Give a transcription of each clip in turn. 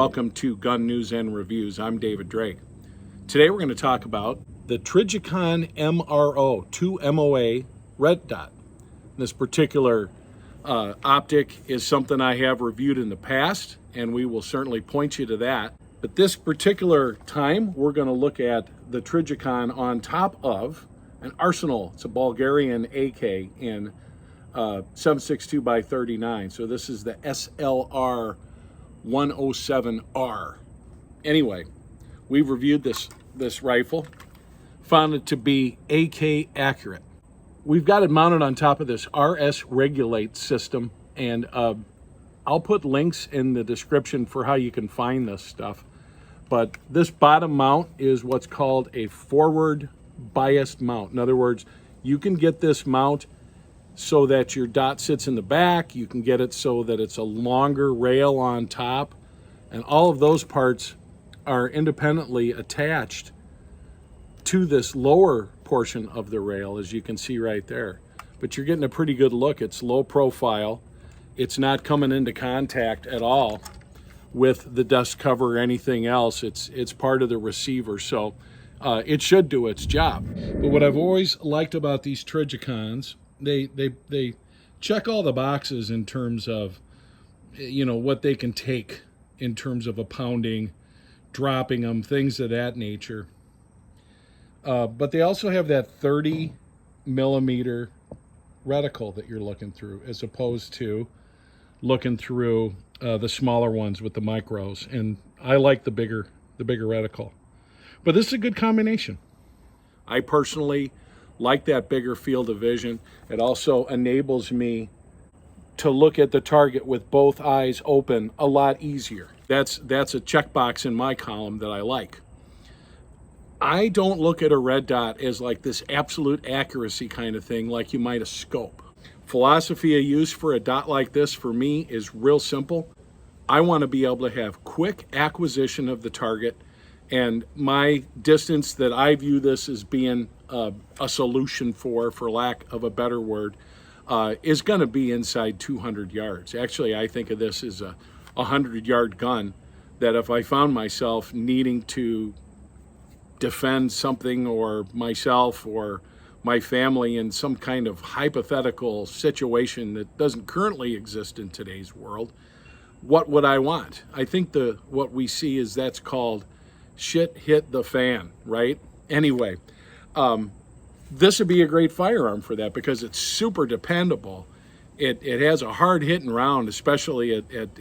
welcome to Gun News and Reviews. I'm David Drake. Today we're going to talk about the Trijicon MRO 2 MOA red dot. This particular optic is something I have reviewed in the past, and we will certainly point you to that. But this particular time, we're going to look at the Trijicon on top of an Arsenal. It's a Bulgarian AK in 7.62 by 39. So this is the SLR 107R. Anyway, we've reviewed this rifle, found it to be AK accurate. We've got it mounted on top of this RS Regulate system, and I'll put links in the description for how you can find this stuff. But this bottom mount is what's called a forward biased mount. In other words, you can get this mount so that your dot sits in the back. You can get it so that it's a longer rail on top, and all of those parts are independently attached to this lower portion of the rail, as you can see right there. But you're getting a pretty good look. It's low profile. It's not coming into contact at all with the dust cover or anything else. It's part of the receiver, so it should do its job. But what I've always liked about these Trijicons, they check all the boxes in terms of, you know, what they can take in terms of a pounding, dropping them, things of that nature. But they also have that 30 millimeter reticle that you're looking through, as opposed to looking through the smaller ones with the micros. And I like the bigger reticle. But this is a good combination. I personally like that bigger field of vision. It also enables me to look at the target with both eyes open a lot easier. That's a checkbox in my column that I like. I don't look at a red dot as like this absolute accuracy kind of thing like you might a scope. Philosophy of use for a dot like this for me is real simple. I want to be able to have quick acquisition of the target, and my distance that I view this as being a solution for lack of a better word, is going to be inside 200 yards. Actually, I think of this as a 100-yard gun that if I found myself needing to defend something or myself or my family in some kind of hypothetical situation that doesn't currently exist in today's world, what would I want? I think what we see is that's called shit hit the fan, right? Anyway, this would be a great firearm for that because it's super dependable. It has a hard hitting round, especially at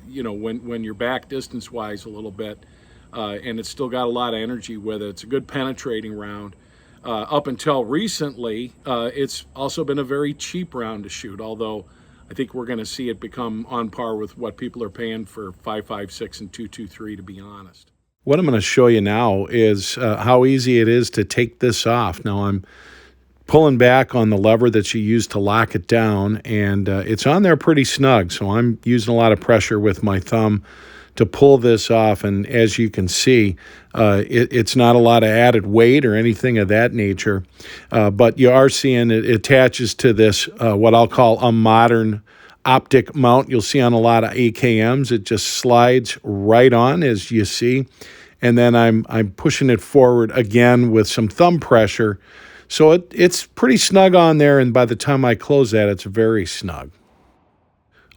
you know, when you're back distance wise a little bit, and it's still got a lot of energy with it. It's a good penetrating round. Up until recently, it's also been a very cheap round to shoot, although I think we're going to see it become on par with what people are paying for 5.56 and 2.23, to be honest. What I'm going to show you now is how easy it is to take this off. Now I'm pulling back on the lever that you use to lock it down, and it's on there pretty snug, so I'm using a lot of pressure with my thumb to pull this off. And as you can see, it's not a lot of added weight or anything of that nature, but you are seeing it attaches to this what I'll call a modern optic mount. You'll see on a lot of AKMs, it just slides right on, as you see, and then I'm pushing it forward again with some thumb pressure, so it's pretty snug on there, and by the time I close that, it's very snug.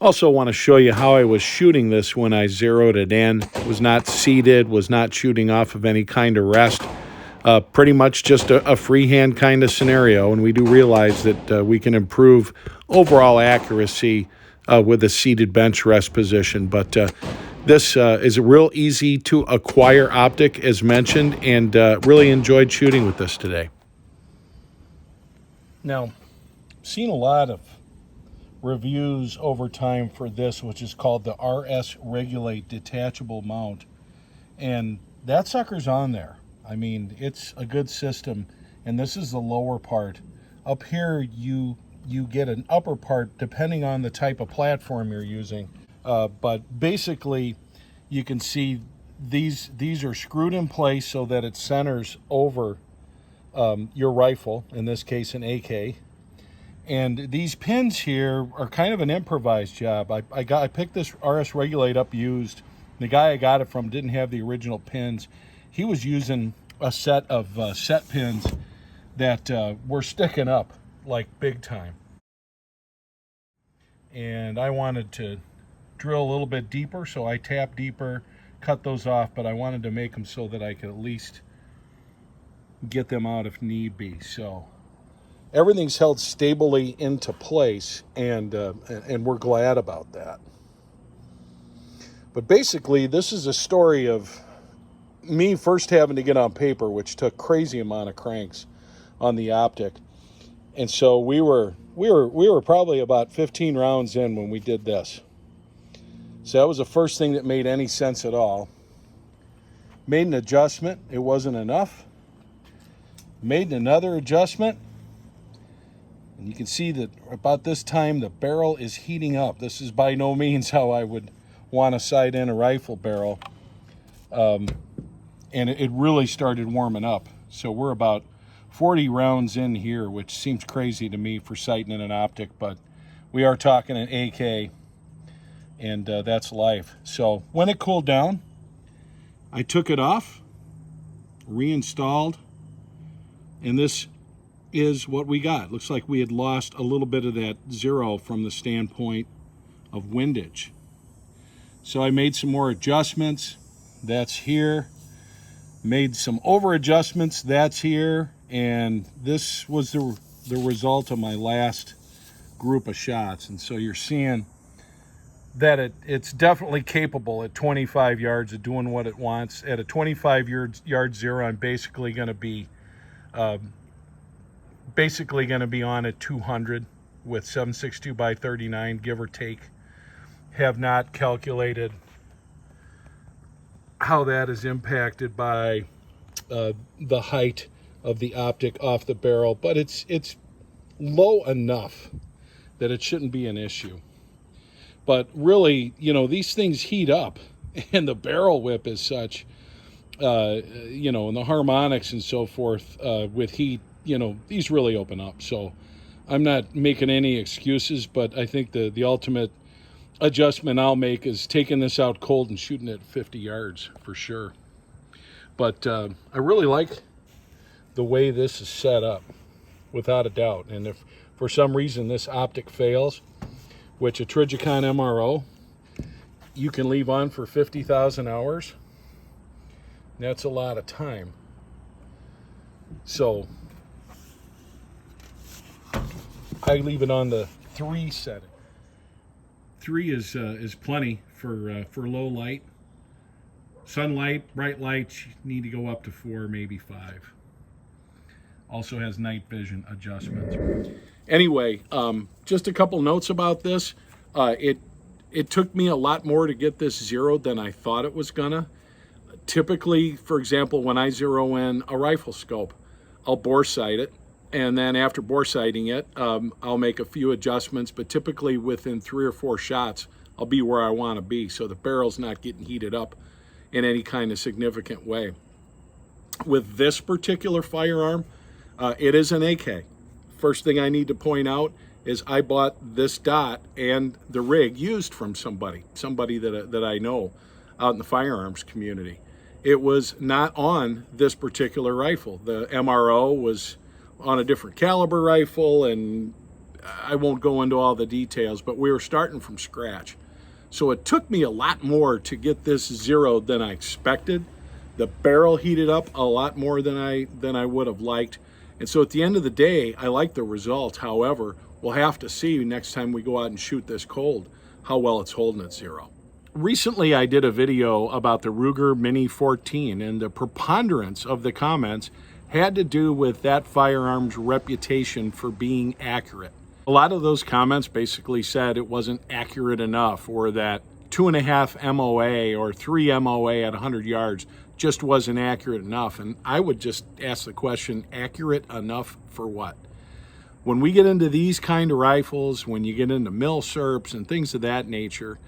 Also want to show you how I was shooting this when I zeroed it in. It was not seated, was not shooting off of any kind of rest. Pretty much just a freehand kind of scenario, and we do realize that we can improve overall accuracy with a seated bench rest position. But this is a real easy to acquire optic, as mentioned, and really enjoyed shooting with this today. Now, I've seen a lot of reviews over time for this, which is called the RS Regulate detachable mount, and that sucker's on there. I mean, it's a good system, and this is the lower part. Up here you get an upper part depending on the type of platform you're using, but basically you can see these are screwed in place so that it centers over your rifle, in this case an AK. And these pins here are kind of an improvised job. I picked this RS Regulate up used The guy I got it from didn't have the original pins. He was using a set of set pins that were sticking up like big time. And I wanted to drill a little bit deeper, so I tapped deeper, cut those off, but I wanted to make them so that I could at least get them out if need be. So everything's held stably into place, and we're glad about that. But basically, this is a story of me first having to get on paper, which took crazy amount of cranks on the optic. And so we were probably about 15 rounds in when we did this. So that was the first thing that made any sense at all. Made an adjustment, it wasn't enough. Made another adjustment, and you can see that about this time the barrel is heating up. This is by no means how I would want to sight in a rifle barrel. And it really started warming up. So we're about 40 rounds in here, which seems crazy to me for sighting in an optic, but we are talking an AK, and that's life. So when it cooled down, I took it off, reinstalled, and this is what we got. Looks like we had lost a little bit of that zero from the standpoint of windage. So I made some more adjustments. That's here. Made some over adjustments. That's here. And this was the result of my last group of shots. And so you're seeing that it's definitely capable at 25 yards of doing what it wants. At a 25 yard zero, I'm basically going to be on at 200 with 7.62 by 39, give or take. Have not calculated how that is impacted by the height of the optic off the barrel, but it's low enough that it shouldn't be an issue. But really, you know, these things heat up, and the barrel whip is such, you know, and the harmonics and so forth with heat, you know, these really open up. So I'm not making any excuses, but I think the ultimate adjustment I'll make is taking this out cold and shooting it 50 yards for sure. But I really like the way this is set up, without a doubt. And if for some reason this optic fails, which a Trijicon MRO you can leave on for 50,000 hours, that's a lot of time. So I leave it on the 3 setting. 3 is plenty for low light. Sunlight, bright lights, you need to go up to 4, maybe 5. Also has night vision adjustments. Anyway, just a couple notes about this. It took me a lot more to get this zeroed than I thought it was gonna. Typically, for example, when I zero in a rifle scope, I'll bore sight it, and then after bore sighting it, I'll make a few adjustments, but typically within 3 or 4 shots, I'll be where I want to be, so the barrel's not getting heated up in any kind of significant way. With this particular firearm, it is an AK. First thing I need to point out is I bought this dot and the rig used from somebody that I know out in the firearms community. It was not on this particular rifle. The MRO was on a different caliber rifle, and I won't go into all the details, but we were starting from scratch. So it took me a lot more to get this zeroed than I expected. The barrel heated up a lot more than I would have liked. And so at the end of the day, I like the result. However, we'll have to see next time we go out and shoot this cold how well it's holding at zero. Recently, I did a video about the Ruger Mini 14, and the preponderance of the comments had to do with that firearm's reputation for being accurate. A lot of those comments basically said it wasn't accurate enough, or that 2.5 MOA or 3 MOA at 100 yards just wasn't accurate enough. And I would just ask the question, accurate enough for what? When we get into these kind of rifles, when you get into milsurps and things of that nature,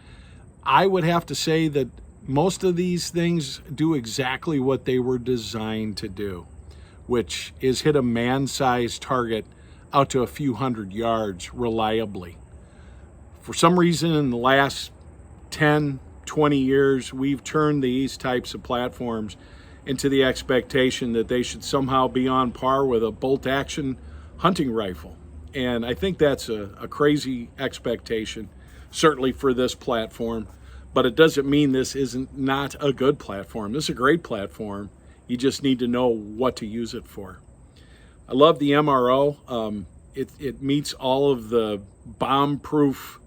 I would have to say that most of these things do exactly what they were designed to do, which is hit a man-sized target out to a few hundred yards reliably. For some reason in the last 10, 20 years, we've turned these types of platforms into the expectation that they should somehow be on par with a bolt-action hunting rifle. And I think that's a crazy expectation, certainly for this platform. But it doesn't mean this isn't not a good platform. This is a great platform. You just need to know what to use it for. I love the MRO. It meets all of the bomb-proof,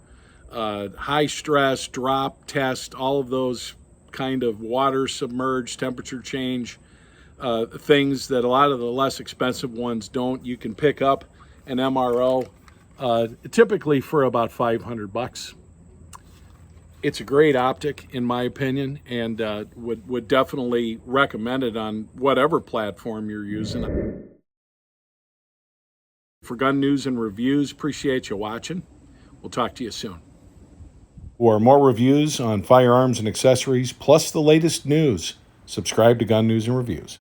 high stress, drop test, all of those kind of water submerged, temperature change things that a lot of the less expensive ones don't. You can pick up an MRO typically for about $500. It's a great optic, in my opinion, and would definitely recommend it on whatever platform you're using. For gun news and reviews, appreciate you watching. We'll talk to you soon. For more reviews on firearms and accessories, plus the latest news, subscribe to Gun News and Reviews.